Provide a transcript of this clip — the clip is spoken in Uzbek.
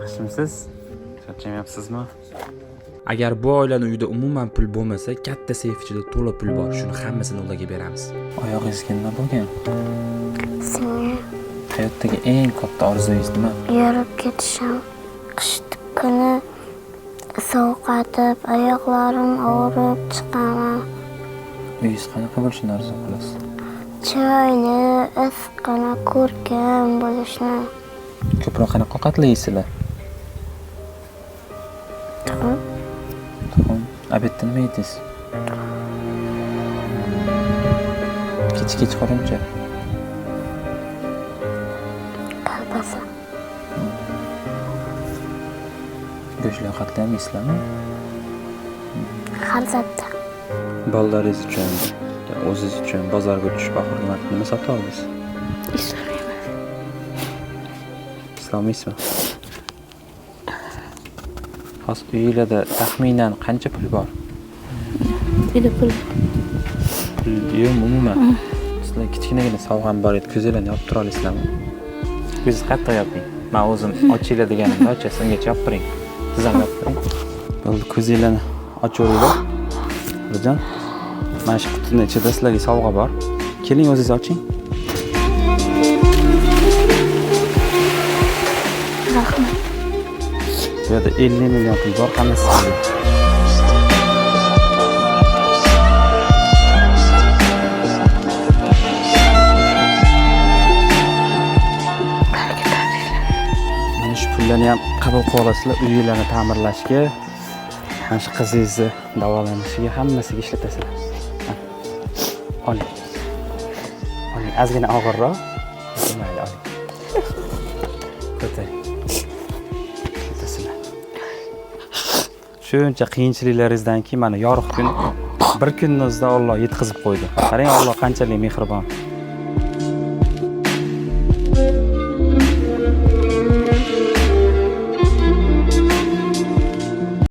Yaxshimisiz? Charchamayapsizmi? Agar bu oilaning uyida umuman pul bo'lmasa, katta seyf ichida to'la pul bor. Shuni hammasini ularga beramiz. Oyog'ingizga nima bo'lgan? Senga Hayotdagi eng katta orzungiz nima? yorib ketishim. Qish kuni sovqatib, oyoqlarim og'rib chiqaman. Uyingiz qanaqa bo'lishini orzu qilasiz? Chiroyli, issiqqina, ko'rkam bo'lishni. Ko'proq qanaqa ovqatlar yeysizlar? Tuxum, Tuxum. Obedda nima yedingiz? Kechquruncha. kolbasa, Go'shtli ovqatlar ham yeysizlarmi? xalzatda. Bolalaringiz uchun, o'zingiz uchun bozorga tushib oxirgi marta nima sotib oldingiz? Islamayman. Islomiysizmi? Hozir uyingizda taxminan qancha pul bor? Pul. Pul yo'q umuman. Sizlar kichkinagina sovg'am bor edi, ko'zinglarni yopib tura olasizlarmi? Ko'zingizni qattiq yoping. Men o'zim ochinglar deganimda ochasiz, ungacha yopib turing. Siz ham yopib turing. Bo'ldi, ko'zinglarni ochaveringlar. Birjon, mana shu qutini ichida sizlarga sovg'a bor. Keling, o'zingiz oching. Rahmat. Bu yerda 50 million pul bor, hammasi sizga. Mana shu pullarni ham qabul qilib olasizlar, uyinglarni ta'mirlashga, mana shu qizingizni davolanishiga, hammasiga ishlatasizlar. Oling. Oling, ozgina og'irroq. Mayli, oling. Ko'taring. Shuncha qiyinchiliklaringizdan keyin mana yorug' kun bir kunni o'zida Alloh yetkazib qo'ydi. Qarang, Alloh qanchalik mehribon.